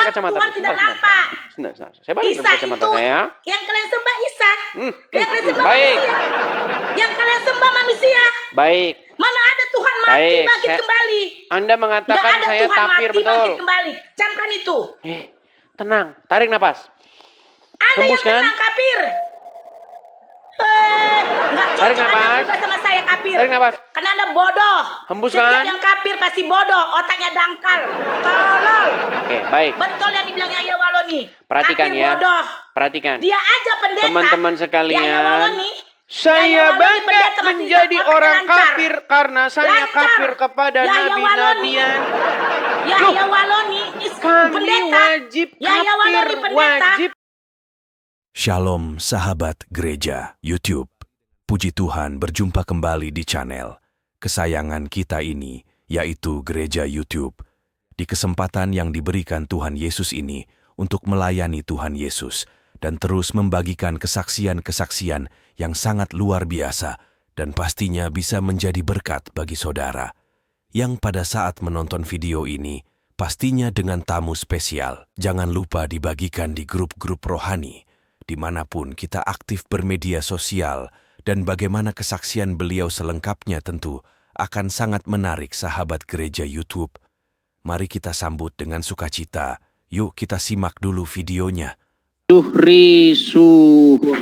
Kacamata. Tuhan tidak nampak. Saya balik Isa kacamata itu saya. yang kalian sembah Isa. Yang kalian sembah Baik. manusia. Yang kalian sembah manusia. Baik. Mana ada Tuhan mati Baik, bangkit kembali? Anda mengatakan ada saya Tuhan tapir, mati betul. Bangkit kembali. Camkan itu. Tenang, tarik napas. Anda Hembus, yang kan? menang kafir. Nggak Tarik cocok Anda napas. juga sama saya kafir. Tarik napas. Karena Anda bodoh. Hembus, Setiap kan? yang kafir pasti bodoh. Otaknya dangkal. Tolol. Oke, baik. Betul yang dibilang Yahya Waloni. Perhatikan kafir ya. bodoh. Perhatikan. Dia aja pendeta. Teman-teman Yahya sekalian. Waloni. Saya Yahya Waloni bangga pendeta masih menjadi otaknya orang lancar. kafir karena saya Lancar. kafir kepada Yahya nabi-nabian. Yahya Waloni Kami pendeta. wajib Yahya kafir, Waloni pendeta. wajib. Shalom sahabat gereja YouTube. Puji Tuhan berjumpa kembali di channel kesayangan kita ini, yaitu Gereja YouTube. Di kesempatan yang diberikan Tuhan Yesus ini untuk melayani Tuhan Yesus dan terus membagikan kesaksian-kesaksian yang sangat luar biasa dan pastinya bisa menjadi berkat bagi saudara. Yang pada saat menonton video ini, pastinya dengan tamu spesial. Jangan lupa dibagikan di grup-grup rohani, dimanapun kita aktif bermedia sosial, dan bagaimana kesaksian beliau selengkapnya tentu akan sangat menarik sahabat gereja YouTube. Mari kita sambut dengan sukacita. Yuk kita simak dulu videonya. Risuhur.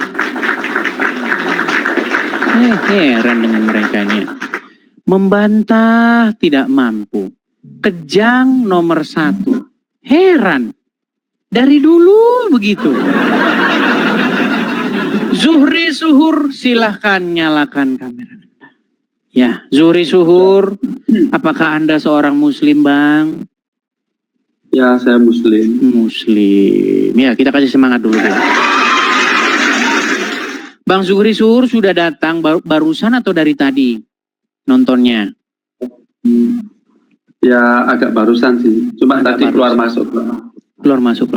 Heran dengan mereka nih. Membantah tidak mampu. Kejang nomor 1. Heran. Dari dulu begitu. Zuhri Suhur, silahkan nyalakan kamera. Ya, Zuhri Suhur, apakah Anda seorang Muslim, Bang? Ya, saya Muslim. Muslim. Ya, kita kasih semangat dulu. Bang Zuhri Suhur sudah datang barusan atau dari tadi nontonnya? Ya, agak barusan sih. Cuma agak tadi keluar masuk. Keluar masuk.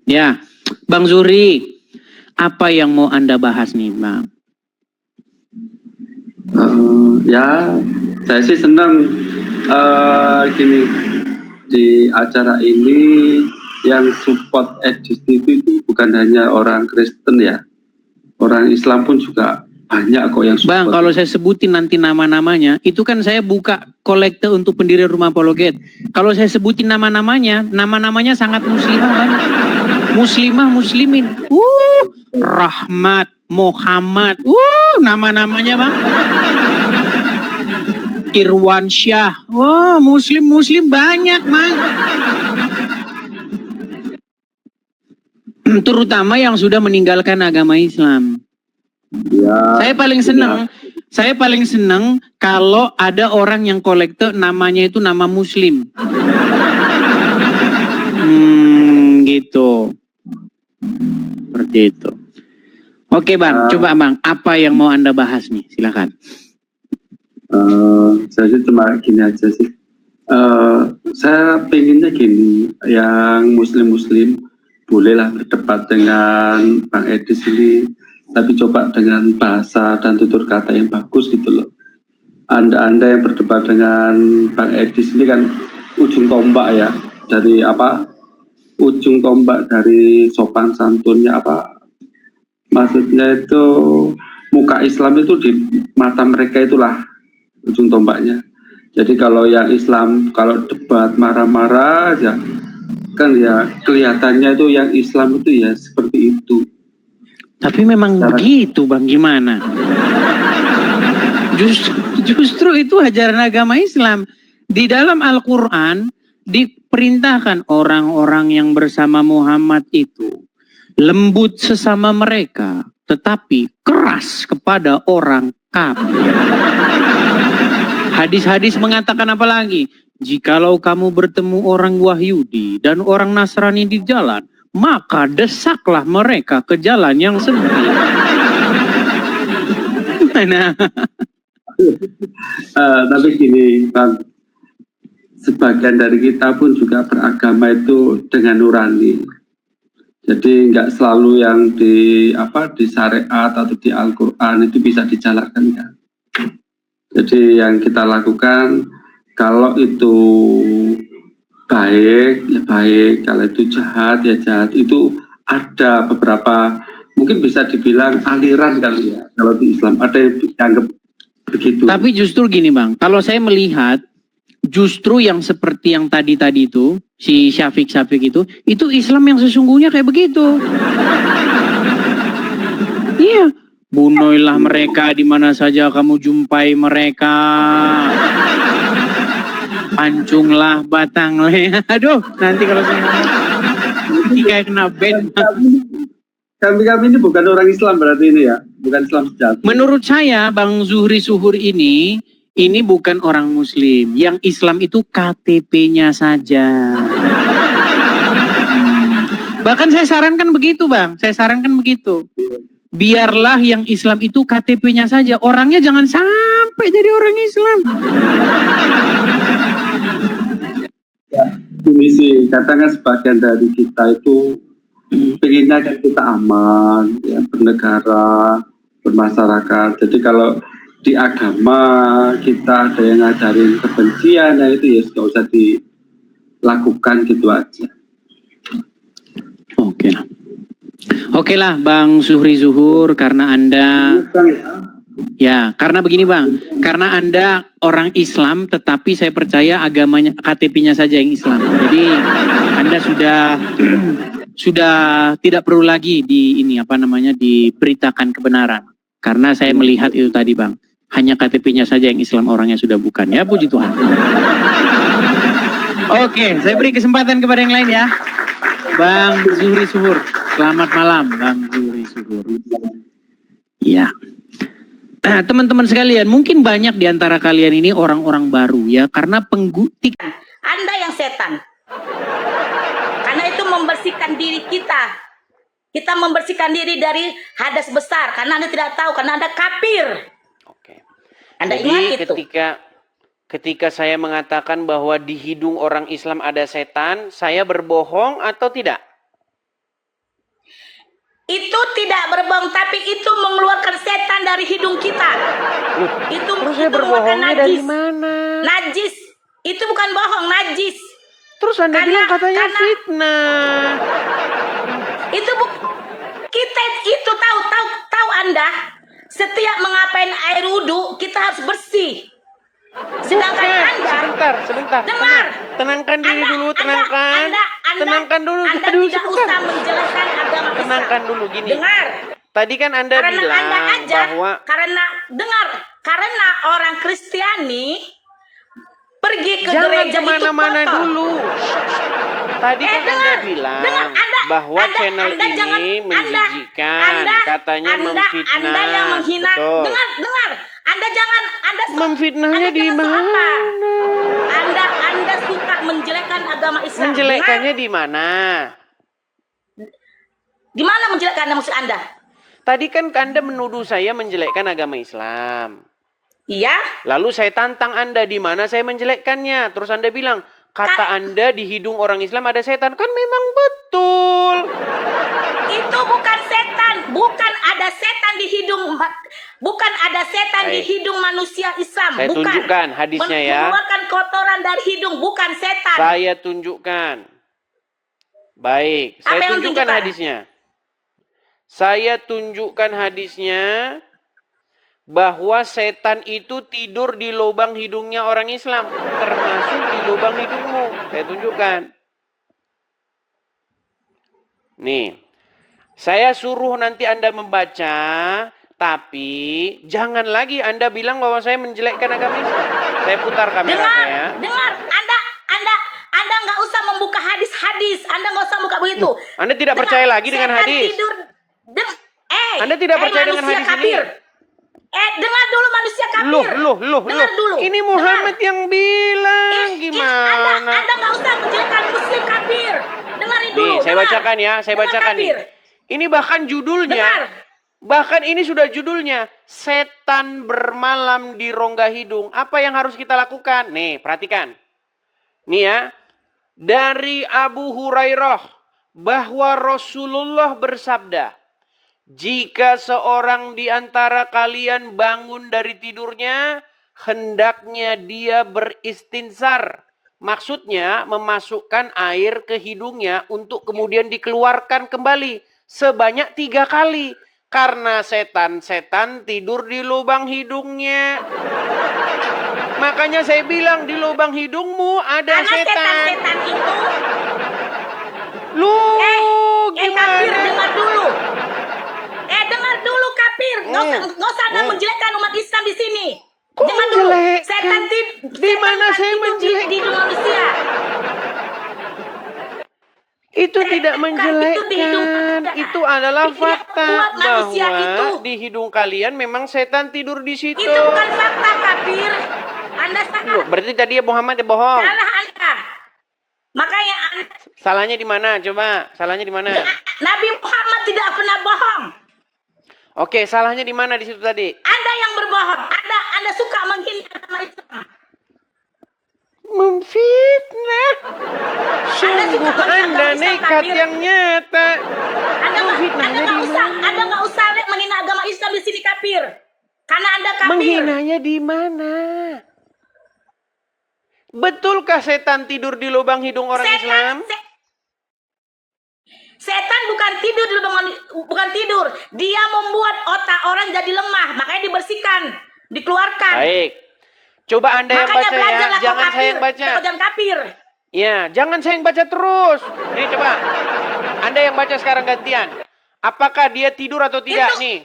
Ya, Bang Zuhri. Apa yang mau Anda bahas nih, Bang? Ya, saya sih senang gini di acara ini yang support Edis TV itu bukan hanya orang Kristen ya, orang Islam pun juga banyak kok yang support. Bang, kalau saya sebutin nanti nama-namanya, itu kan saya buka kolekte untuk pendiri rumah apologet. Kalau saya sebutin nama-namanya sangat muslimah, Bang. Muslimah, muslimin. Rahmat, Muhammad. Nama-namanya, Bang. Irwan Syah. Muslim banyak, Bang. Terutama yang sudah meninggalkan agama Islam. Ya, Saya paling senang kalau ada orang yang kolektor namanya itu nama Muslim. Gitu. Seperti itu. Oke, Bang, coba Bang, apa yang mau Anda bahas nih? Silakan. Saya sih cuma gini aja sih. Saya pengennya gini, yang Muslim bolehlah berdebat dengan Bang Edis ini, tapi coba dengan bahasa dan tutur kata yang bagus gitu loh. Anda yang berdebat dengan Bang Edis ini kan ujung tombak ya, dari apa? Ujung tombak dari sopan santunnya apa? Maksudnya itu muka Islam itu di mata mereka itulah ujung tombaknya. Jadi kalau yang Islam kalau debat marah-marah aja kan ya kelihatannya itu yang Islam itu ya seperti itu. Tapi memang begitu, Bang, gimana? Justru itu ajaran agama Islam. Di dalam Al-Quran diperintahkan orang-orang yang bersama Muhammad itu lembut sesama mereka, tetapi keras kepada orang kafir. Hadis-hadis mengatakan apa lagi? Jikalau kamu bertemu orang Wahyudi dan orang Nasrani di jalan, maka desaklah mereka ke jalan yang sempit. Nah. Tapi gini, Bang, sebagian dari kita pun juga beragama itu dengan nurani. Jadi nggak selalu yang di syariat atau di Al-Quran itu bisa dijalankan kan. Jadi yang kita lakukan kalau itu baik, ya baik. Kalau itu jahat, ya jahat. Itu ada beberapa, mungkin bisa dibilang aliran kali ya. Kalau di Islam ada yang dianggap begitu. Tapi justru gini Bang, kalau saya melihat justru yang seperti yang tadi itu, si Syafiq itu Islam yang sesungguhnya kayak begitu. Iya, bunuhlah mereka di mana saja kamu jumpai mereka. Pancunglah batang leher. Aduh, nanti kalau saya ngomong kayak kena band. Kami ini bukan orang Islam berarti ini ya, bukan Islam sejati. Menurut saya Bang Zuhri Suhur ini bukan orang Muslim. Yang Islam itu KTP-nya saja. Bahkan saya sarankan begitu Bang, biarlah yang Islam itu KTP-nya saja, orangnya jangan sampai jadi orang Islam. Ya, ini sih katakan sebagian dari kita itu pengennya kan kita aman, ya, bernegara, bermasyarakat. Jadi kalau di agama kita ada yang ngajarin kebencian, ya itu ya nggak usah dilakukan gitu aja. Oke lah Bang Zuhri Zuhur, karena Anda ya, karena begini Bang, karena Anda orang Islam tetapi saya percaya agamanya KTP-nya saja yang Islam. Jadi Anda sudah tidak perlu lagi diberitakan kebenaran. Karena saya melihat itu tadi Bang, hanya KTP-nya saja yang Islam, orangnya sudah bukan. Ya puji Tuhan. Oke, saya beri kesempatan kepada yang lain ya. Bang Zuhri Suhur, selamat malam Bang Zuhri Suhur. Ya. Teman-teman sekalian, mungkin banyak di antara kalian ini orang-orang baru ya, karena penggutik. Anda yang setan. Karena itu membersihkan diri kita. Kita membersihkan diri dari hadas besar. Karena Anda tidak tahu, karena Anda kafir. Oke. Anda Jadi ingat itu. ketika saya mengatakan bahwa di hidung orang Islam ada setan, saya berbohong atau tidak? Itu tidak berbohong, tapi itu mengeluarkan setan dari hidung kita. Itu Terus saya mengeluarkan berbohongnya dari mana? Najis. Itu bukan bohong, najis. Terus Anda bilang katanya karena- fitnah. Itu kita itu tahu Anda. Setiap mengapain air wudhu kita harus bersih. Sedangkan Anda Sebentar. dengar. Tenangkan diri dulu, tenangkan. Tenangkan dulu. Anda Aduh, tidak sebentar. usah menjelaskan agama Islam. Tenangkan dulu gini. Dengar. Tadi kan Anda Karena bilang Anda aja, bahwa karena orang Kristiani pergi ke jangan gereja itu kemana-mana kotor. dulu. Tadi kan Anda bilang bahwa channel Anda jangan- ini menjijikan, katanya memfitnah. Anda yang menghina. Betul. Dengar. Anda jangan Memfitnahnya Anda di jangan suka mana? apa. Anda suka menjelekkan agama Islam. Menjelekkannya di mana? Di mana menjelekkan maksud Anda? Tadi kan Anda menuduh saya menjelekkan agama Islam. Iya? Lalu saya tantang Anda di mana saya menjelekkannya. Terus Anda bilang, kata Anda di hidung orang Islam ada setan. Kan memang betul. Itu bukan setan, bukan ada setan di hidung, bukan ada setan di Baik. hidung manusia Islam. Saya bukan. tunjukkan hadisnya ya. Mengeluarkan kotoran dari hidung, bukan setan. Saya tunjukkan. Baik, Apa saya yang tunjukkan tunjukkan? hadisnya. Saya tunjukkan hadisnya bahwa setan itu tidur di lubang hidungnya orang Islam, termasuk di lubang hidungmu. Saya tunjukkan. Nih, saya suruh nanti Anda membaca, tapi jangan lagi Anda bilang bahwa saya menjelekkan agama Islam. Saya putar kamera saya. Dengar, Anda nggak usah membuka hadis-hadis, Anda nggak usah buka begitu. Anda tidak percaya lagi dengan setan hadis? Tidur, Anda tidak percaya dengan hadis ini? Dengar dulu manusia kafir. Dengar dulu. Ini Muhammad yang bilang gimana? Anda nggak usah menjelekkan muslim kafir. Dengarin dulu. Nih, saya bacakan ya, saya Dengar bacakan nih. kafir. Ini bahkan judulnya, Dengar. bahkan ini sudah judulnya, setan bermalam di rongga hidung. Apa yang harus kita lakukan? Nih, perhatikan. Nih ya, dari Abu Hurairah bahwa Rasulullah bersabda, jika seorang di antara kalian bangun dari tidurnya, hendaknya dia beristinsar, Maksudnya memasukkan air ke hidungnya untuk kemudian dikeluarkan kembali sebanyak 3 kali. Karena setan-setan tidur di lubang hidungnya. Makanya saya bilang di lubang hidungmu ada Karena setan. setan-setan itu, Lu kapir, gimana? dengar dulu. Dengar dulu kapir. Nggak usah Anda menjelekkan umat Islam di sini. Kok Dengar dulu. menjelekkan? Setan Di mana saya menjelekkan? di hidung manusia. Itu tidak itu di hidung menjelekkan. manusia. Itu adalah Tidak fakta buat manusia bahwa itu. di hidung kalian memang setan tidur di situ. Itu bukan fakta kapir. Anda salah. Loh, berarti tadi ya Muhammad ya bohong. Salah Anda. Makanya Salahnya di mana? Coba, salahnya di mana? Nabi Muhammad tidak pernah bohong. Oke, salahnya di mana di situ tadi? Anda yang berbohong. Anda suka menghina agama Islam. Memfitnah. Anda Sungguh suka menghina Anda agama Islam, nekat kapir. yang nyata. Memfitnahnya di mana? Anda nggak usah menghina agama Islam di sini kapir. Karena Anda kapir. Menghinanya di mana? Betulkah setan tidur di lubang hidung orang Islam? Setan bukan tidur di lubang, bukan tidur. Dia membuat otak orang jadi lemah, makanya dibersihkan, dikeluarkan. Baik. Coba Anda yang Makanya baca ya, belajarlah kau jangan saya kapir. yang baca. Kau jangan kapir. Ya, jangan saya yang baca terus. Ini coba. Anda yang baca sekarang gantian. Apakah dia tidur atau tidak Itu nih?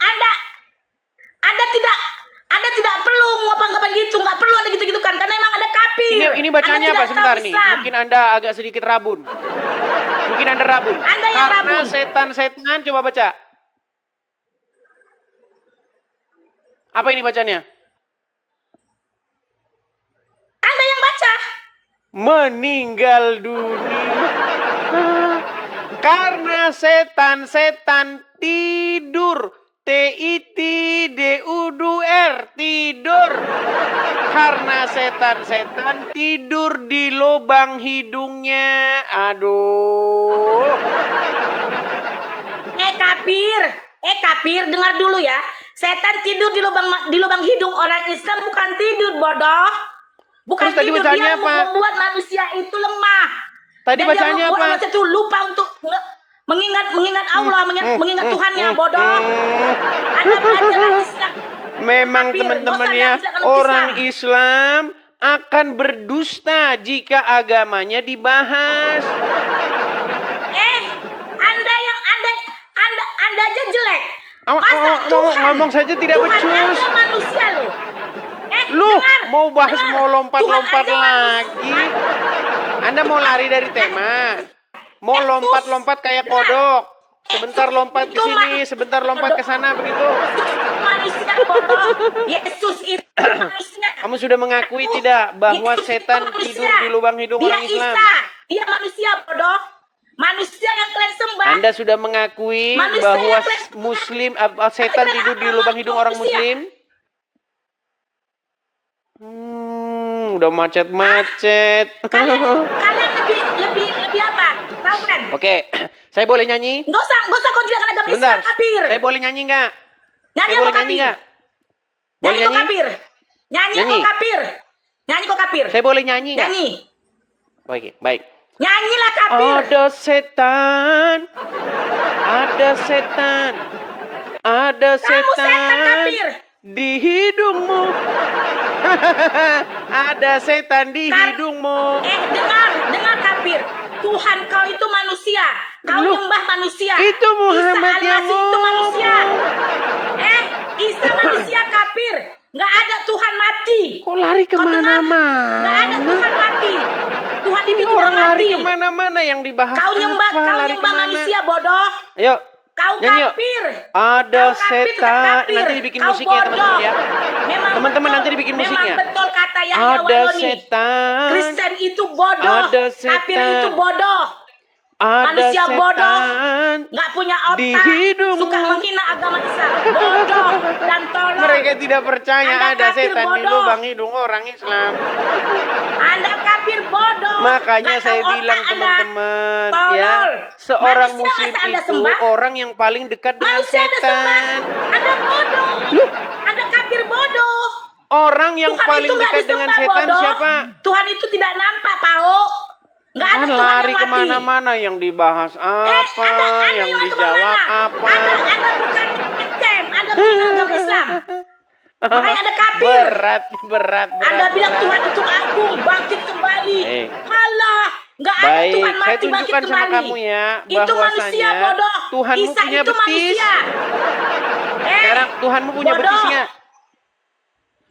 Anda tidak perlu ngapa-ngapain gitu, nggak perlu ada gitu-gitu kan, karena emang ada kapir. Ini bacanya Anda apa tidak sebentar tahu nih? Islam. Mungkin Anda agak sedikit rabun. Mungkin Anda rabun. Anda yang Karena rabun. setan-setan, coba baca. Apa ini bacanya? Anda yang baca. Meninggal dunia. Karena setan-setan tidur. T-I-T-D-U-D-R. Tidur. Karena setan-setan tidur di lubang hidungnya. Aduh. Kapir, dengar dulu ya. Setan tidur di lubang hidung orang Islam, bukan tidur, bodoh. Bukan Terus tadi tidur, bacanya dia apa? membuat manusia itu lemah. Tadi Dan bacanya dia membuat apa? manusia itu lupa untuk mengingat Allah, mengingat Tuhannya, bodoh. Anda belajar Islam. Memang Kapir, teman-teman nggak ya, usah Anda orang pisah. Islam akan berdusta jika agamanya dibahas. Anda aja jelek. Masa Ngomong saja tidak Tuhan becus. aja manusia loh. Lu dengar, mau bahas dengar. mau lompat-lompat Tuhan aja lagi. Anda mau lari dari tema. Mau lompat-lompat kayak kodok. Sebentar lompat ke sini, sebentar lompat ke sana begitu. Manusia bodoh. Yesus itu manusia. Kamu sudah mengakui tidak bahwa Yesus itu setan manusia. tidur di lubang hidung Dia orang Islam? Isa. Dia manusia bodoh. Manusia yang kalian sembah. Anda sudah mengakui Manusia bahwa yang Muslim setan tidur di lubang hidung orang Muslim? Udah macet-macet. Kalian lebih apa? Tahu kan? Oke, saya boleh nyanyi? Nggak usah kau jadikan agama Bentar, Islam kapir. saya boleh nyanyi nggak? Nyanyi Saya kok boleh nyanyi kapir. nggak? Boleh Nyanyi kok nyanyi? kapir. Nyanyi Nyanyi. kok kapir. Nyanyi kok kapir. Saya boleh nyanyi nggak? Nyanyi. Oke, baik. Nyanyilah kapir. Ada setan, ada setan, ada Kamu setan setan kapir. di hidungmu. Ada setan di hidungmu. Dengar kapir. Tuhan kau itu manusia. Kau Loh, nyembah manusia. itu Muhammad Isa yang Al-Masih itu manusia. ngomong. Isa manusia kapir. Nggak ada Tuhan mati. Kok lari Kau dengar? Nggak ada kemana-mana? Tuhan mati. Tuhan itu tidak Orang lari mati. kemana-mana yang dibahas. Kau nyembah apa? Lari kemana? manusia bodoh. Ayo, Kau nyanyi yuk. kapir. Ada Kau kapir, setan. kapir. Nanti dibikin Kau musiknya bodoh. teman-teman ya. Memang Teman-teman betul. nanti dibikin musiknya. Memang betul kata Yahya Ada Waloni. setan. Kristen itu bodoh. Ada Kapir setan. itu bodoh. Ada Manusia bodoh. setan. Nggak punya otak. Di hidungmu. Suka menghina agama Islam. Bodoh dan tolol. Mereka tidak percaya Anda ada kafir setan di bodoh. lubang hidung orang Islam. Anda kafir bodoh. Makanya Nggak saya tahu bilang otak Anda. teman-teman Tolol. ya, seorang Manusia muslim masa Anda itu sembah? orang yang paling dekat dengan Manusia Anda sembah. setan. Anda bodoh. Anda kafir bodoh. Orang yang Tuhan paling itu nggak dekat dengan disembah, setan bodoh. siapa? Tuhan itu tidak nampak, Pao. Nggak ada Kan Tuhan lari yang mati. kemana-mana, yang dibahas apa, Anda yang yang dijawab kemana-mana. apa. Anda bukan Kristen, Anda bukan agama Islam. Makanya Anda kafir. Berat. Anda bilang Tuhan itu agung, bangkit kembali. Baik. Halah, nggak ada Baik, Tuhan saya mati bangkit tunjukkan sama kembali. kamu ya, Itu manusia bahwasanya bodoh. Tuhanmu Isa punya itu betis. manusia. Sekarang Tuhanmu punya bodoh. betis nggak?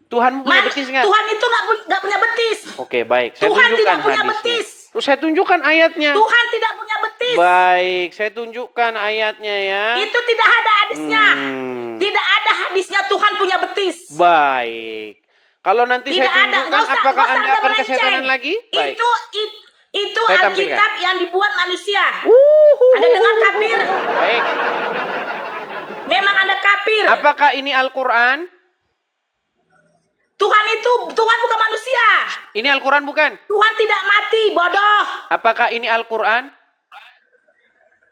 Tuhanmu punya betis nggak? Tuhan itu nggak punya betis. Oke, baik. Saya Tuhan tunjukkan tidak punya hadisnya. betis. Terus saya tunjukkan ayatnya. Tuhan tidak punya betis. Baik, saya tunjukkan ayatnya ya. Itu tidak ada hadisnya. Tidak ada hadisnya Tuhan punya betis. Baik. Kalau nanti Tidak saya ada. tunjukkan, apakah Anda akan kesetanan lagi? Baik. Itu Saya Alkitab tampilkan. yang dibuat manusia. Anda dengar kafir? Baik. Memang Anda kafir. Apakah ini Al-Quran? Tuhan bukan manusia. Ini Al-Quran bukan? Tuhan tidak mati, bodoh. Apakah ini Al-Quran?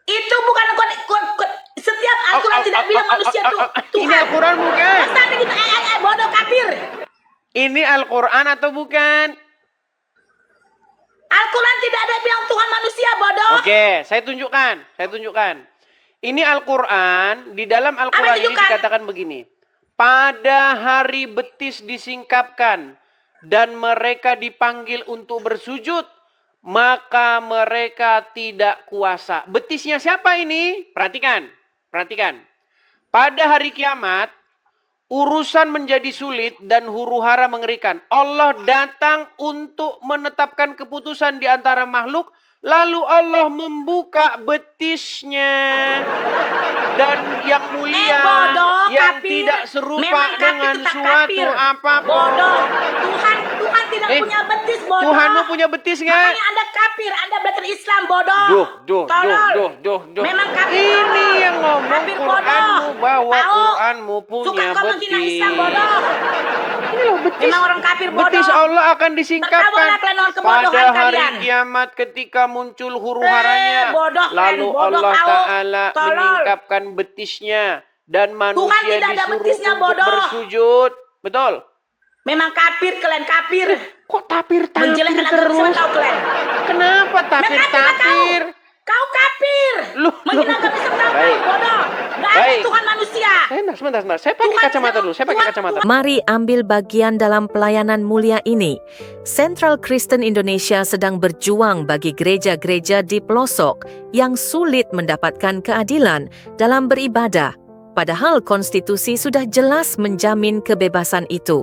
Itu bukan setiap Al-Quran tidak bilang manusia itu Tuhan. Ini Al-Quran bukan? Sampai gitu, bodoh kafir. Ini Al-Quran atau bukan? Al-Quran tidak ada bilang Tuhan manusia, bodoh. Oke, saya tunjukkan. Ini Al-Quran, di dalam Al-Quran ini tunjukkan? dikatakan begini. Pada hari betis disingkapkan dan mereka dipanggil untuk bersujud, maka mereka tidak kuasa. Betisnya siapa ini? Perhatikan. Pada hari kiamat, urusan menjadi sulit dan huru-hara mengerikan. Allah datang untuk menetapkan keputusan di antara makhluk, lalu Allah membuka betisnya. Dan yang mulia, bodoh, yang kafir. tidak serupa Memang kafir dengan tetap suatu kafir. apapun. Bodoh. Tuhan tidak punya betis, bodoh. Tuhanmu punya betis nggak? Makanya Anda kafir, Anda belajar Islam, bodoh. Duh. Tolol. Memang kafir, Ini tolol. yang ngomong Kafir, Quranmu, bodoh. bahwa Tahu? Quranmu punya Suka kau menghina betis. Islam, bodoh. Ini loh betis. Memang orang kafir, bodoh. Betis Allah akan disingkapkan Tertawalah kalian orang kebodohan pada hari kalian. kiamat ketika muncul huru-haranya. Bodoh kalian, Lalu bodoh Allah tahu. Ta'ala Tolol. menyingkapkan betisnya. Dan manusia tidak ada disuruh betisnya, untuk bodoh. bersujud. Betul? Memang kafir, kalian kafir. Kok tapir Menjelekkan agama terus? Islam tahu kalian. Kenapa Memang tapir? Kau kafir. Loh. Menghina agama Islam tahu, Baik. bodoh. Nggak ada Baik. Tuhan manusia. Sebentar. Saya pakai Tuhan kacamata tidak- dulu. Saya pakai Tuhan- kacamata. Mari ambil bagian dalam pelayanan mulia ini. Central Kristen Indonesia sedang berjuang bagi gereja-gereja di pelosok yang sulit mendapatkan keadilan dalam beribadah. Padahal konstitusi sudah jelas menjamin kebebasan itu.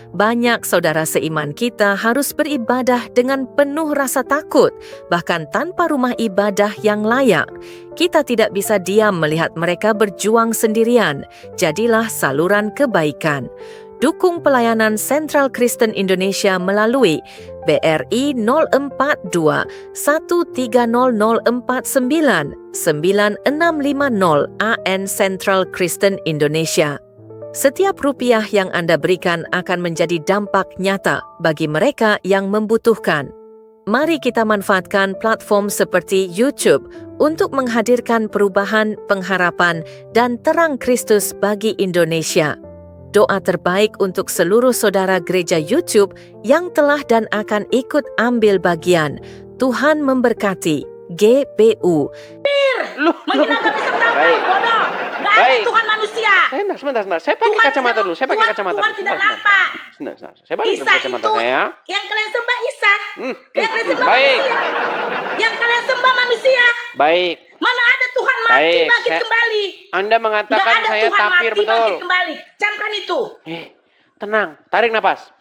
Banyak saudara seiman kita harus beribadah dengan penuh rasa takut, bahkan tanpa rumah ibadah yang layak. Kita tidak bisa diam melihat mereka berjuang sendirian. Jadilah saluran kebaikan. Dukung pelayanan Central Kristen Indonesia melalui BRI 042 130049 9650 AN Central Kristen Indonesia. Setiap rupiah yang Anda berikan akan menjadi dampak nyata bagi mereka yang membutuhkan. Mari kita manfaatkan platform seperti YouTube untuk menghadirkan perubahan, pengharapan, dan terang Kristus bagi Indonesia. Doa terbaik untuk seluruh saudara gereja YouTube yang telah dan akan ikut ambil bagian. Tuhan memberkati. GPU. Menghina agama Islam tahu, Baik. bodoh. Nggak ada Baik. Tuhan manusia. Sebentar. Saya pakai Tuhan kacamata tidak- dulu. Saya pakai kacamata Tuhan dulu. tidak Sebentar. nampak. Sebentar. Saya balik Isa kacamata itu saya. yang kalian sembah Isa. Yang kalian sembah Baik. manusia. Yang kalian sembah manusia. Baik. Mana ada Tuhan mati Baik, bangkit saya- kembali. Anda Nggak mengatakan ada saya Tuhan tapir, mati betul. bangkit kembali. Camkan itu. Tenang. Tarik napas. Anda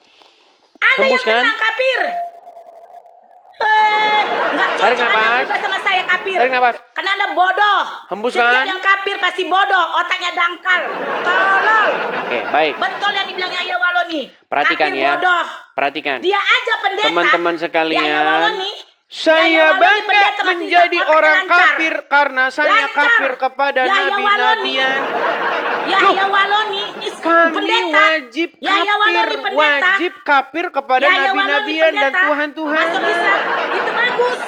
yang Hembuskan. menang kafir. Nggak Tarik cocok Anda napas. berbuat sama saya kafir. Tarik napas. Karena Anda bodoh. Hembuskan. Setiap yang kafir pasti bodoh. Otaknya dangkal. Tolol. Oke, baik. Betul yang dibilang Yahya Waloni. Perhatikan Kafir ya. bodoh. Perhatikan. Dia aja pendeta. Teman-teman Yahya sekalian, Waloni. saya Yahya Waloni bangga pendeta masih menjadi otaknya orang lancar. kafir karena saya Lancar. kafir kepada Yahya nabi-nabian. Yahya Waloni is Kami pendeta. wajib Yahya Waloni kafir, pendeta. wajib kafir kepada Yahya Waloni nabi-nabian dan pendeta. Tuhan-Tuhan. Masuk Islam. Itu bagus.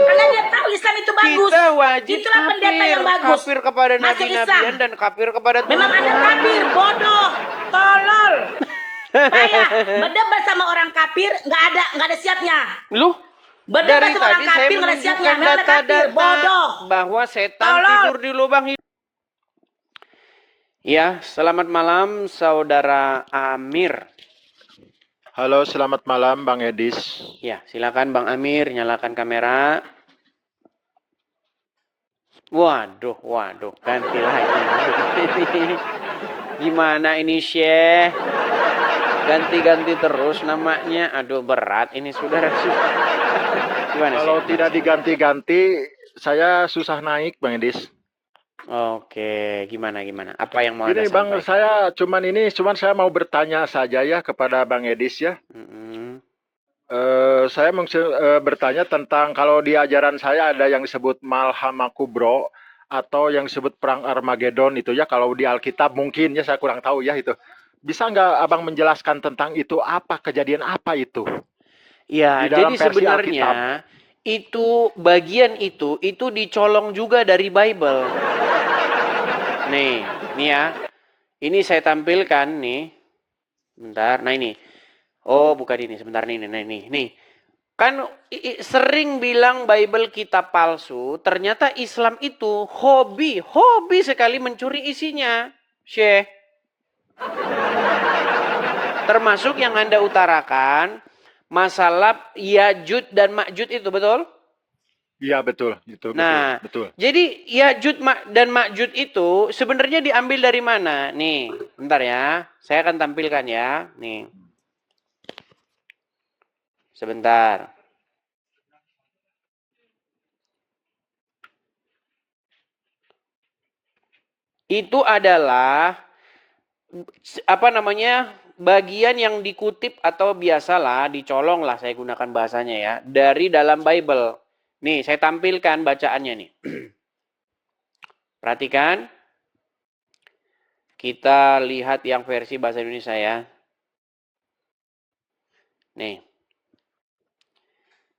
Karena dia tahu Islam itu bagus. Kita wajib Itulah pendeta kafir, yang bagus. kafir kepada Masuk nabi-nabian Islam. dan kafir kepada Memang Anda Tuhan. kafir, bodoh, tolol. Saya berdebat sama orang kafir nggak ada siapnya. Lu Berdebat dari sama orang tadi saya kafir nggak ada siapnya. menunjukkan Memang ada kafir, data-data bodoh. bahwa setan Tolol. tidur di lubang hidung. Ya, selamat malam Saudara Amir. Halo, selamat malam Bang Edis. Ya, silakan Bang Amir, nyalakan kamera. Waduh, ganti lagi. Gimana ini Syekh? Ganti-ganti terus namanya. Aduh, berat ini saudara. Gimana Kalau Syekh? tidak diganti-ganti, saya susah naik Bang Edis. Oke, gimana? Apa yang mau Ini Anda Bang, sampaikan? cuman saya mau bertanya saja ya kepada Bang Edis ya. Mm-mm. Saya bertanya tentang kalau di ajaran saya ada yang disebut Malhama Kubro atau yang disebut Perang Armageddon itu ya. Kalau di Alkitab mungkin ya saya kurang tahu ya itu. Bisa nggak Abang menjelaskan tentang itu apa kejadian apa itu? Ya, Di dalam jadi versi sebenarnya itu bagian itu dicolong juga dari Bible. Nih ya. Ini saya tampilkan nih. Bentar, nah ini. Oh, bukan ini, sebentar nih. Nih. Kan sering bilang Bible kitab palsu, ternyata Islam itu hobi sekali mencuri isinya. Syekh. Termasuk yang Anda utarakan masalah Yajud dan Majud itu, betul? Iya betul, itu Nah, betul. jadi Yajud dan Majud itu sebenarnya diambil dari mana? Nih, bentar ya. Saya akan tampilkan ya. Nih. Sebentar. Itu adalah bagian yang dikutip atau biasalah dicolong lah, saya gunakan bahasanya ya, dari dalam Bible. Nih, saya tampilkan bacaannya nih. Perhatikan. Kita lihat yang versi bahasa Indonesia ya. Nih.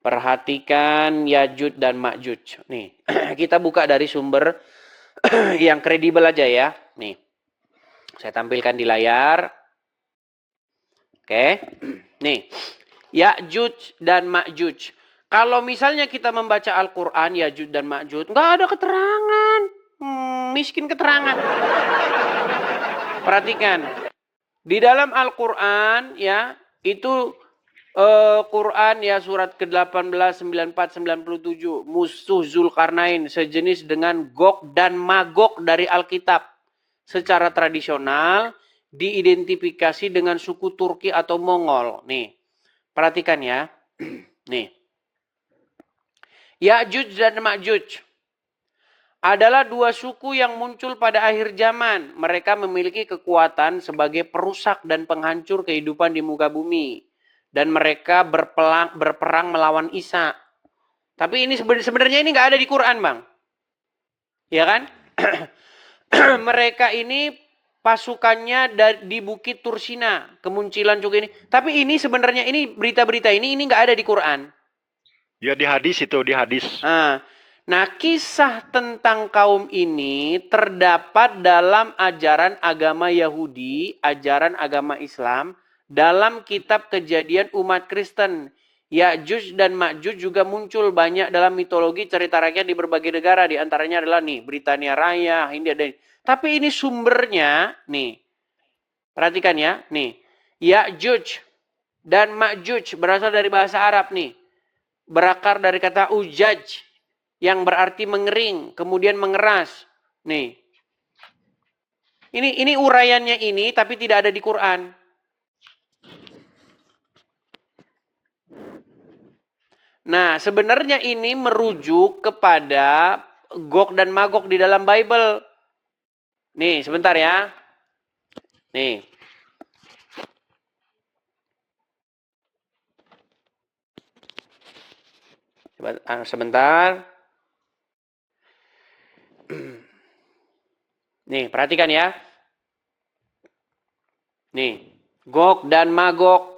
Perhatikan Yajud dan Majud. Nih, kita buka dari sumber yang kredibel aja ya. Nih. Saya tampilkan di layar. Oke. Nih. Yajud dan Majud. Kalau misalnya kita membaca Al-Quran, Yajud dan Majud, nggak ada keterangan. Miskin keterangan. Perhatikan. Di dalam Al-Quran ya, itu Quran ya surat ke-18, 94, 97. Musuh Zulkarnain sejenis dengan Gog dan Magog dari Alkitab. Secara tradisional diidentifikasi dengan suku Turki atau Mongol. Nih, perhatikan ya. Nih. Ya'juj dan Ma'juj adalah dua suku yang muncul pada akhir zaman. Mereka memiliki kekuatan sebagai perusak dan penghancur kehidupan di muka bumi. Dan mereka berperang melawan Isa. Tapi ini sebenarnya ini nggak ada di Quran, Bang. Ya kan? Mereka ini pasukannya di Bukit Tursina, kemunculan juga ini. Tapi ini sebenarnya ini berita-berita ini nggak ada di Quran. Ya di hadis itu, di hadis. Nah, kisah tentang kaum ini terdapat dalam ajaran agama Yahudi, ajaran agama Islam, dalam kitab Kejadian umat Kristen. Ya'juj dan Ma'juj juga muncul banyak dalam mitologi cerita rakyat di berbagai negara. Di antaranya adalah nih, Britania Raya, Hindia dan... Tapi ini sumbernya, nih, perhatikan ya, nih. Ya'juj dan Ma'juj berasal dari bahasa Arab nih. Berakar dari kata ujaj, yang berarti mengering, kemudian mengeras. Nih. Ini uraiannya ini, tapi tidak ada di Quran. Nah, sebenarnya ini merujuk kepada Gog dan Magog di dalam Bible. Nih, sebentar ya. Nih. Sebentar. Nih, perhatikan ya. Nih, Gog dan Magog.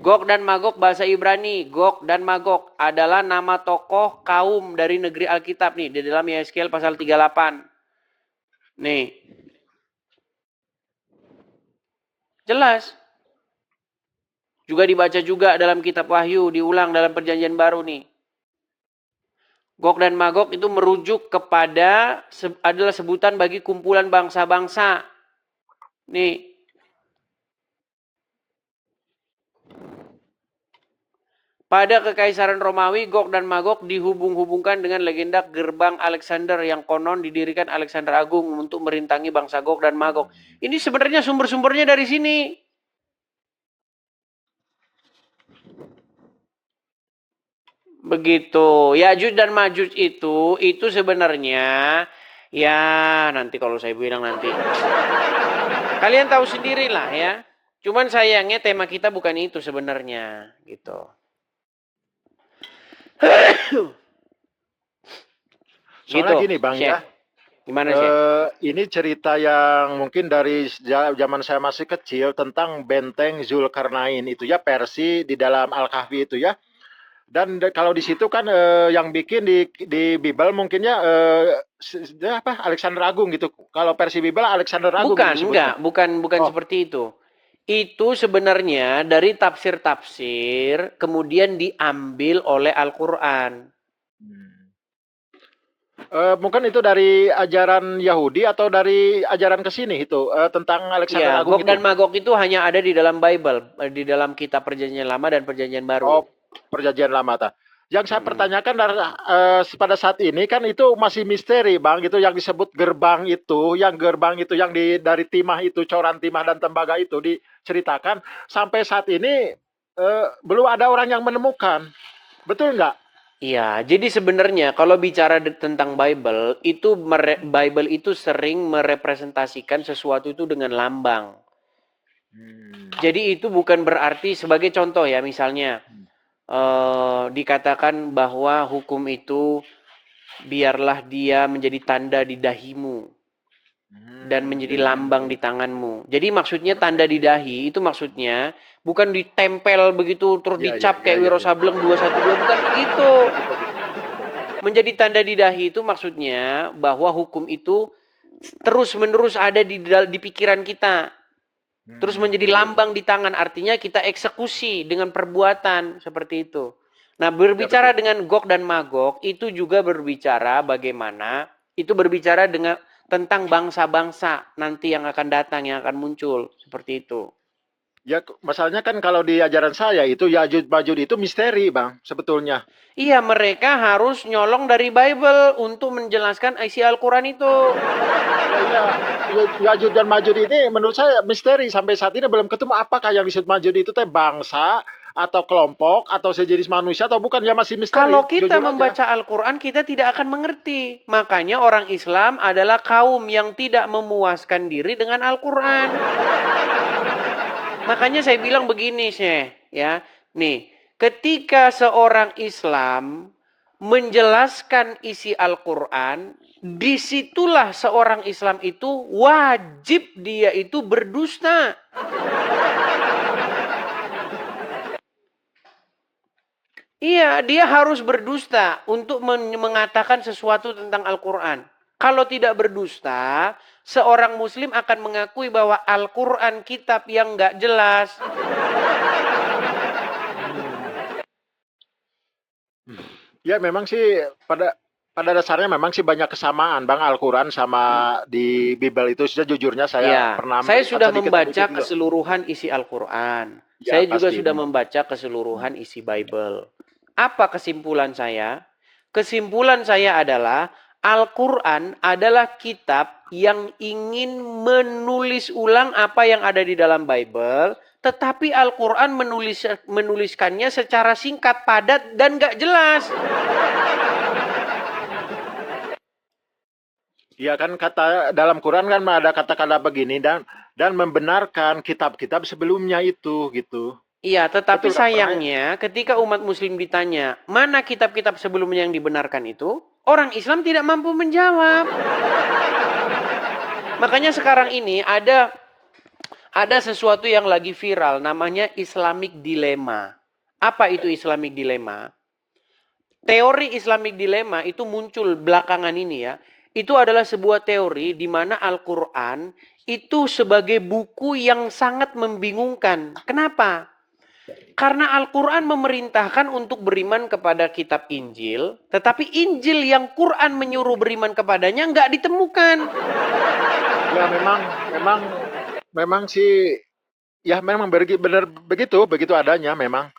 Gog dan Magog bahasa Ibrani, Gog dan Magog adalah nama tokoh kaum dari negeri Alkitab nih di dalam Yeskel pasal 38. Nih. Jelas. Juga dibaca juga dalam kitab Wahyu, diulang dalam perjanjian baru nih. Gog dan Magog itu merujuk kepada adalah sebutan bagi kumpulan bangsa-bangsa. Nih. Pada Kekaisaran Romawi, Gog dan Magog dihubung-hubungkan dengan legenda gerbang Alexander yang konon didirikan Alexander Agung untuk merintangi bangsa Gog dan Magog. Ini sebenarnya sumber-sumbernya dari sini. Begitu. Yajuj dan Majuj itu sebenarnya ya nanti kalau saya bilang nanti. Kalian tahu sendirilah ya. Cuman sayangnya tema kita bukan itu sebenarnya gitu. Soalnya Gitu, gini Bang Syekh. ya. Gimana sih? Ini cerita yang mungkin dari zaman saya masih kecil tentang benteng Zulkarnain itu ya, versi di dalam Al-Kahfi itu ya. Dan kalau di situ kan yang bikin di Bible mungkinnya apa Alexander Agung gitu. Kalau versi Bible Alexander Agung Bukan, disebutnya. bukan Oh. seperti itu. Itu sebenarnya dari tafsir-tafsir kemudian diambil oleh Al-Qur'an. Mungkin itu dari ajaran Yahudi atau dari ajaran ke sini itu tentang Alexander Iya, Agung Gog itu. dan Magog itu hanya ada di dalam Bible, di dalam kitab Perjanjian Lama dan Perjanjian Baru. Oh, perjanjian lama ta. Yang saya pertanyakan pada saat ini kan itu masih misteri Bang, itu yang disebut gerbang itu yang dari timah itu, coran timah dan tembaga itu diceritakan sampai saat ini belum ada orang yang menemukan. Betul nggak? Iya, jadi sebenarnya kalau bicara tentang Bible, Bible itu sering merepresentasikan sesuatu itu dengan lambang. Jadi itu bukan berarti sebagai contoh ya, misalnya dikatakan bahwa hukum itu biarlah dia menjadi tanda di dahimu dan menjadi lambang di tanganmu. Jadi maksudnya tanda di dahi itu maksudnya bukan ditempel begitu terus dicap kayak Wiro Sableng 212, bukan begitu. Menjadi tanda di dahi itu maksudnya bahwa hukum itu terus-menerus ada di pikiran kita. Terus menjadi lambang di tangan, artinya kita eksekusi dengan perbuatan seperti itu. Nah, berbicara dengan Gog dan Magog itu juga berbicara bagaimana itu berbicara tentang bangsa-bangsa nanti yang akan datang, yang akan muncul seperti itu. Ya, masalahnya kan kalau di ajaran saya itu Yajuj Majuj itu misteri Bang sebetulnya. Iya, mereka harus nyolong dari Bible untuk menjelaskan isi Al-Quran itu. Iya, Yajuj dan Majuj ini menurut saya misteri sampai saat ini belum ketemu apakah yang disebut Majuj itu teh bangsa atau kelompok atau sejenis manusia atau bukan, ya masih misteri. Kalau kita jujur aja. membaca Al-Quran kita tidak akan mengerti. Makanya orang Islam adalah kaum yang tidak memuaskan diri dengan Al-Quran. Makanya saya bilang begini Syekh, ya. Nih, ketika seorang Islam menjelaskan isi Al-Quran, disitulah seorang Islam itu wajib dia itu berdusta. Iya, dia harus berdusta untuk mengatakan sesuatu tentang Al-Quran. Kalau tidak berdusta, seorang muslim akan mengakui bahwa Al-Quran kitab yang nggak jelas. Ya memang sih pada dasarnya memang sih banyak kesamaan Bang Al-Quran sama di Bible itu. Sejujurnya saya Ya, pernah saya sudah sedikit membaca sedikit dulu. keseluruhan isi Al-Quran. Ya, Saya juga pasti. sudah membaca keseluruhan isi Bible. Apa kesimpulan saya? Kesimpulan saya adalah Al-Quran adalah kitab yang ingin menulis ulang apa yang ada di dalam Bible, tetapi Al-Quran menuliskannya secara singkat, padat, dan gak jelas. Ya kan kata dalam Quran kan ada kata-kata begini dan membenarkan kitab-kitab sebelumnya itu gitu. Iya, tetapi Betul, sayangnya ketika umat muslim ditanya, mana kitab-kitab sebelumnya yang dibenarkan itu? Orang Islam tidak mampu menjawab. Makanya sekarang ini ada sesuatu yang lagi viral, namanya Islamic Dilemma. Apa itu Islamic Dilemma? Teori Islamic Dilemma itu muncul belakangan ini ya. Itu adalah sebuah teori di mana Al-Quran itu sebagai buku yang sangat membingungkan. Kenapa? Karena Al-Quran memerintahkan untuk beriman kepada kitab Injil, tetapi Injil yang Quran menyuruh beriman kepadanya nggak ditemukan. Ya memang sih ya memang benar begitu adanya memang.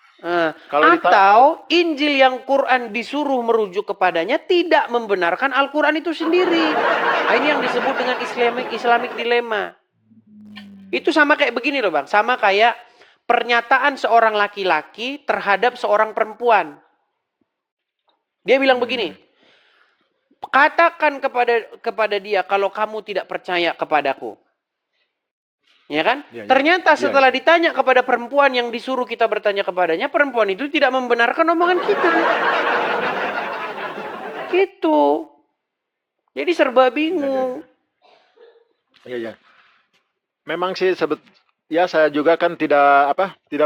Kalau Atau Injil yang Quran disuruh merujuk kepadanya tidak membenarkan Al-Quran itu sendiri. Nah, ini yang disebut dengan Islamic dilemma. Itu sama kayak begini loh Bang, sama kayak pernyataan seorang laki-laki terhadap seorang perempuan. Dia bilang begini, katakan kepada dia kalau kamu tidak percaya kepadaku. Ya kan? Ya. Ternyata setelah ditanya kepada perempuan yang disuruh kita bertanya kepadanya, perempuan itu tidak membenarkan omongan kita. Gitu. Jadi serba bingung. Iya. Memang sih ya saya juga kan tidak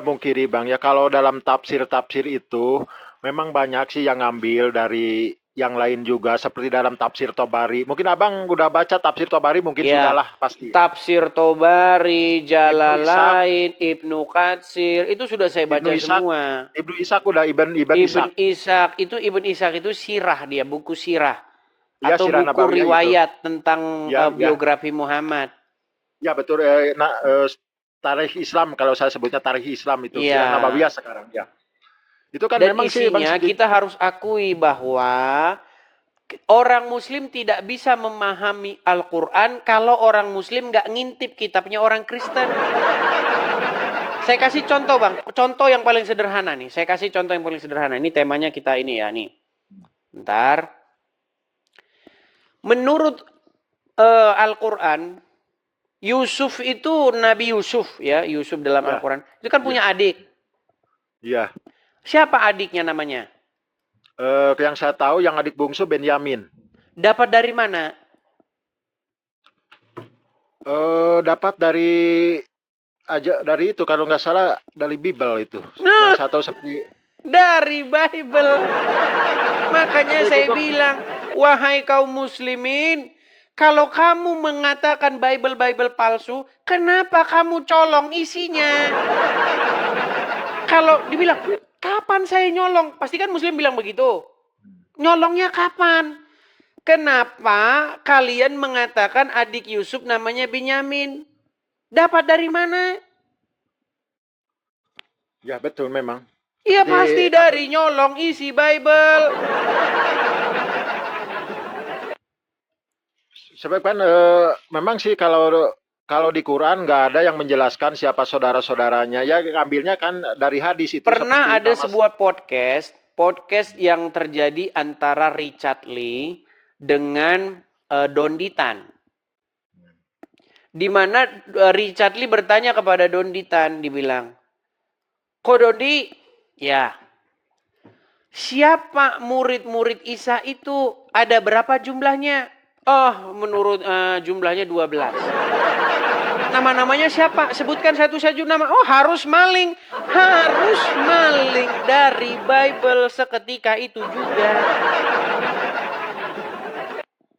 mungkiri Bang ya, kalau dalam tafsir itu memang banyak sih yang ngambil dari yang lain juga, seperti dalam tafsir Tobari. Mungkin Abang udah baca tafsir Tobari, mungkin Ya, sudahlah pasti. Tafsir Tobari, Jalalain, Ibnu Katsir, itu sudah saya baca semua. Ibnu Ishaq udah Ibn Ishaq. Ibn Ishaq itu sirah dia, buku sirah. Ya, Atau Sirah buku Nabawiyah riwayat tentang Ya. biografi Muhammad. Ya betul, tarikh Islam, kalau saya sebutnya tarikh Islam itu, Ya. Sirah Nabawiyah sekarang ya. Itu kan Dan memang sih Bang isinya Sidi. kita harus akui bahwa orang Muslim tidak bisa memahami Al-Quran kalau orang Muslim nggak ngintip kitabnya orang Kristen. Saya kasih contoh Bang, contoh yang paling sederhana nih. Saya kasih contoh yang paling sederhana. Ini temanya kita ini ya nih. Bentar. Menurut Al-Quran, Yusuf itu Nabi Yusuf ya, Yusuf dalam Ya. Al-Quran. Itu kan punya adik. Iya. Siapa adiknya namanya? Yang saya tahu yang adik bungsu Benyamin. Dapat dari mana? Dapat dari itu kalau nggak salah dari Bible itu. Nah. Yang saya tahu seperti Dari Bible. Makanya saya bilang, wahai kaum muslimin, kalau kamu mengatakan Bible palsu, kenapa kamu colong isinya? Kalau dibilang, kapan saya nyolong? Pasti kan muslim bilang begitu. Nyolongnya kapan? Kenapa kalian mengatakan adik Yusuf namanya Binyamin? Dapat dari mana? ya betul memang. Ya pasti dari nyolong isi Bible. Sebab kan memang sih kalau di Quran nggak ada yang menjelaskan siapa saudara-saudaranya. Ya ngambilnya kan dari hadis itu. Pernah seperti ada nama- sebuah podcast yang terjadi antara Richard Lee dengan Don Ditan. Di mana Richard Lee bertanya kepada Don Ditan, dibilang, "Kok Dondi, ya, siapa murid-murid Isa itu? Ada berapa jumlahnya?" "Oh, menurut jumlahnya 12. Nama-namanya siapa? Sebutkan satu saja nama." "Oh, harus maling dari Bible seketika itu juga."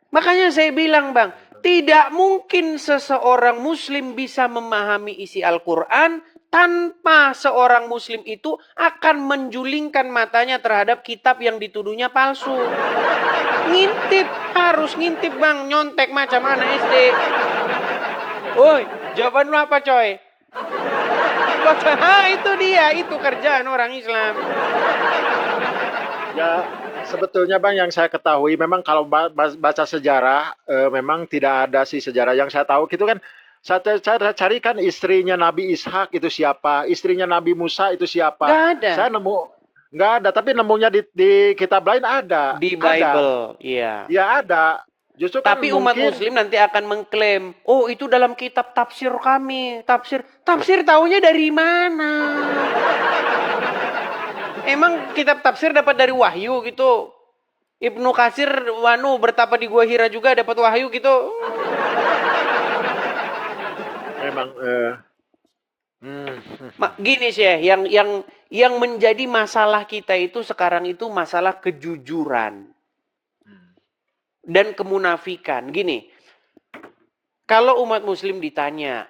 Makanya saya bilang Bang, tidak mungkin seseorang muslim bisa memahami isi Al-Quran tanpa seorang muslim itu akan menjulingkan matanya terhadap kitab yang dituduhnya palsu. Ngintip, harus ngintip Bang, nyontek macam mana SD. Woi, jawaban lu apa coy? Itu dia, itu kerjaan orang Islam. Ya sebetulnya Bang yang saya ketahui memang kalau baca sejarah memang tidak ada sih sejarah yang saya tahu gitu kan. Saya cari kan istrinya Nabi Ishak itu siapa, istrinya Nabi Musa itu siapa. Nggak ada. Saya nemu nggak ada, tapi nemunya di kitab lain ada. Di Ada. Bible, iya. Ya ada. Justru kan Tapi umat mungkin muslim nanti akan mengklaim, oh itu dalam kitab tafsir kami. Tafsir taunya dari mana? Emang kitab tafsir dapat dari wahyu gitu? Ibnu Katsir bertapa di Gua Hira juga dapat wahyu gitu? memang Gini sih ya, yang menjadi masalah kita itu sekarang itu masalah kejujuran dan kemunafikan. Gini, Kalau umat muslim ditanya,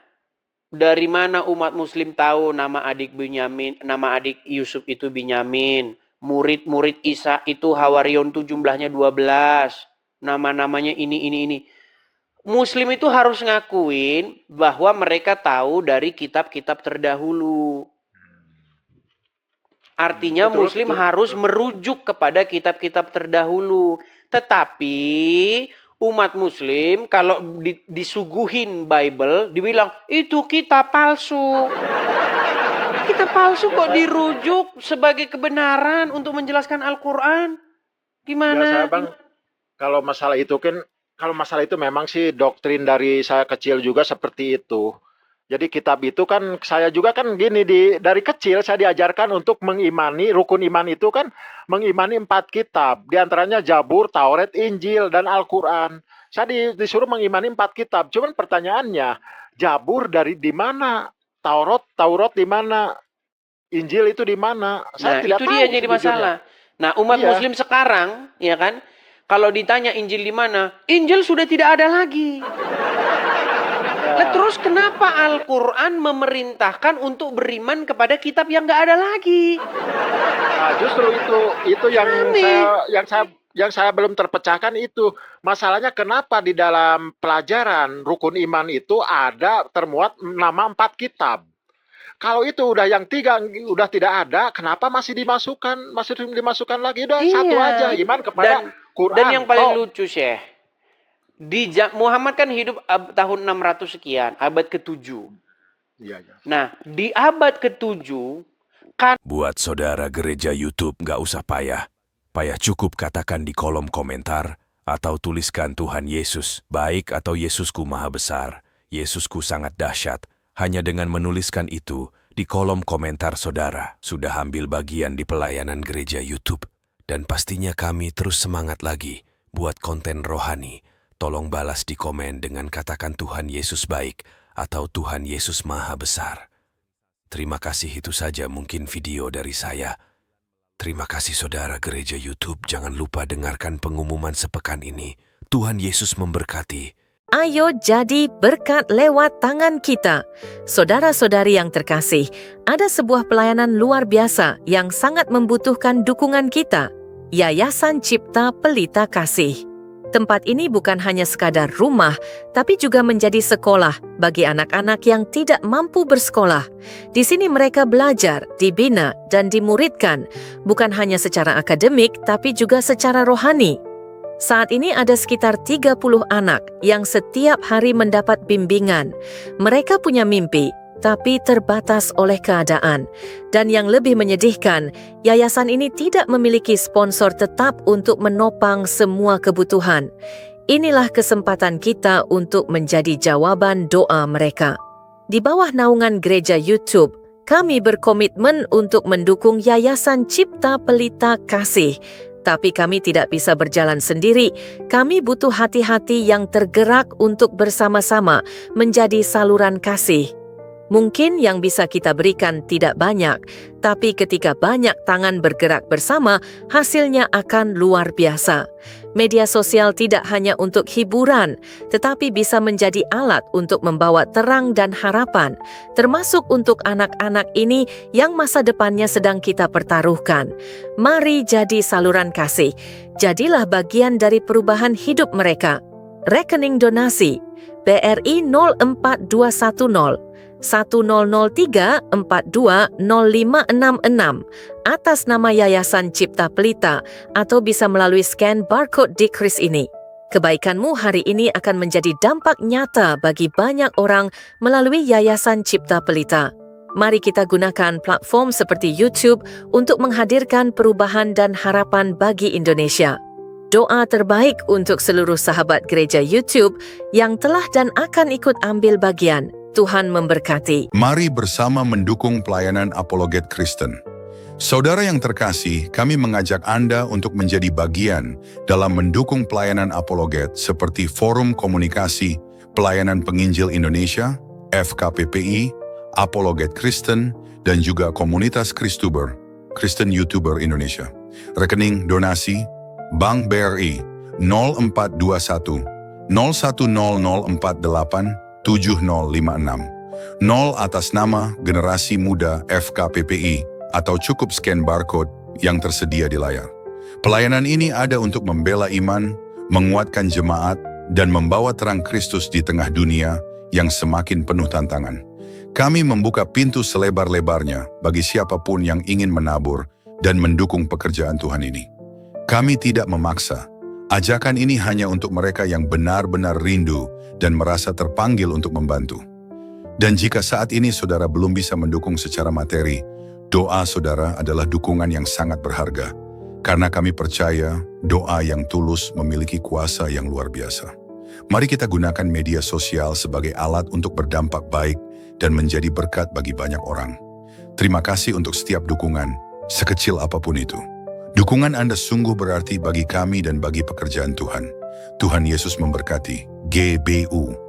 dari mana umat muslim tahu nama adik Binyamin, nama adik Yusuf itu Binyamin, murid-murid Isa itu Hawarion itu jumlahnya 12, nama-namanya ini. Muslim itu harus ngakuin bahwa mereka tahu dari kitab-kitab terdahulu. Artinya Muslim harus merujuk kepada kitab-kitab terdahulu. Tetapi umat Muslim kalau disuguhin Bible, dibilang itu kitab palsu. Kitab palsu kok dirujuk sebagai kebenaran untuk menjelaskan Al-Quran? Gimana? Ya, Bang, kalau masalah itu memang sih doktrin dari saya kecil juga seperti itu. Jadi kitab itu kan saya juga kan gini dari kecil saya diajarkan untuk mengimani rukun iman itu kan mengimani 4 kitab. Di antaranya Zabur, Taurat, Injil dan Al-Qur'an. Saya disuruh mengimani 4 kitab. Cuman pertanyaannya, Zabur di mana? Taurat di mana? Injil itu di mana? Saya tidak itu tahu. dia yang jadi masalah. Nah, umat Muslim sekarang, ya kan? Kalau ditanya Injil di mana? Injil sudah tidak ada lagi. Nah, terus kenapa Al-Quran memerintahkan untuk beriman kepada kitab yang nggak ada lagi? Nah, justru itu yang saya belum terpecahkan itu. Masalahnya kenapa di dalam pelajaran rukun iman itu ada termuat nama 4 kitab. Kalau itu udah yang 3 udah tidak ada, kenapa masih dimasukkan lagi? Udah satu aja, iman kepada Quran. Dan yang paling lucu, Syekh, Muhammad kan hidup tahun 600 sekian, abad ke-7. Iya. Nah, di abad ke-7 kan Buat saudara gereja YouTube nggak usah payah. Payah cukup katakan di kolom komentar atau tuliskan Tuhan Yesus baik atau Yesusku maha besar, Yesusku sangat dahsyat. Hanya dengan menuliskan itu di kolom komentar saudara sudah ambil bagian di pelayanan gereja YouTube. Dan pastinya kami terus semangat lagi buat konten rohani. Tolong balas di komen dengan katakan Tuhan Yesus baik atau Tuhan Yesus maha besar. Terima kasih, itu saja mungkin video dari saya. Terima kasih saudara gereja YouTube, jangan lupa dengarkan pengumuman sepekan ini. Tuhan Yesus memberkati. Ayo jadi berkat lewat tangan kita. Saudara-saudari yang terkasih, ada sebuah pelayanan luar biasa yang sangat membutuhkan dukungan kita. Yayasan Cipta Pelita Kasih. Tempat ini bukan hanya sekadar rumah, tapi juga menjadi sekolah bagi anak-anak yang tidak mampu bersekolah. Di sini mereka belajar, dibina, dan dimuridkan, bukan hanya secara akademik, tapi juga secara rohani. Saat ini ada sekitar 30 anak yang setiap hari mendapat bimbingan. Mereka punya mimpi, tapi terbatas oleh keadaan. Dan yang lebih menyedihkan, yayasan ini tidak memiliki sponsor tetap untuk menopang semua kebutuhan. Inilah kesempatan kita untuk menjadi jawaban doa mereka. Di bawah naungan gereja YouTube, kami berkomitmen untuk mendukung Yayasan Cipta Pelita Kasih. Tapi kami tidak bisa berjalan sendiri. Kami butuh hati-hati yang tergerak untuk bersama-sama menjadi saluran kasih. Mungkin yang bisa kita berikan tidak banyak, tapi ketika banyak tangan bergerak bersama, hasilnya akan luar biasa. Media sosial tidak hanya untuk hiburan, tetapi bisa menjadi alat untuk membawa terang dan harapan, termasuk untuk anak-anak ini yang masa depannya sedang kita pertaruhkan. Mari jadi saluran kasih. Jadilah bagian dari perubahan hidup mereka. Rekening donasi BRI 04210 1003 420566 atas nama Yayasan Cipta Pelita atau bisa melalui scan barcode di kris ini. Kebaikanmu hari ini akan menjadi dampak nyata bagi banyak orang melalui Yayasan Cipta Pelita. Mari kita gunakan platform seperti YouTube untuk menghadirkan perubahan dan harapan bagi Indonesia. Doa terbaik untuk seluruh sahabat gereja YouTube yang telah dan akan ikut ambil bagian. Tuhan memberkati. Mari bersama mendukung pelayanan Apologet Kristen. Saudara yang terkasih, kami mengajak Anda untuk menjadi bagian dalam mendukung pelayanan Apologet seperti Forum Komunikasi Pelayanan Penginjil Indonesia, FKPPI, Apologet Kristen, dan juga Komunitas Kristuber, Kristen YouTuber Indonesia. Rekening donasi Bank BRI 0421 0100487056, 0 atas nama Generasi Muda FKPPI, atau cukup scan barcode yang tersedia di layar. Pelayanan ini ada untuk membela iman, menguatkan jemaat, dan membawa terang Kristus di tengah dunia yang semakin penuh tantangan. Kami membuka pintu selebar-lebarnya bagi siapapun yang ingin menabur dan mendukung pekerjaan Tuhan ini. Kami tidak memaksa. Ajakan ini hanya untuk mereka yang benar-benar rindu dan merasa terpanggil untuk membantu. Dan jika saat ini saudara belum bisa mendukung secara materi, doa saudara adalah dukungan yang sangat berharga. Karena kami percaya doa yang tulus memiliki kuasa yang luar biasa. Mari kita gunakan media sosial sebagai alat untuk berdampak baik dan menjadi berkat bagi banyak orang. Terima kasih untuk setiap dukungan, sekecil apapun itu. Dukungan Anda sungguh berarti bagi kami dan bagi pekerjaan Tuhan. Tuhan Yesus memberkati. GBU.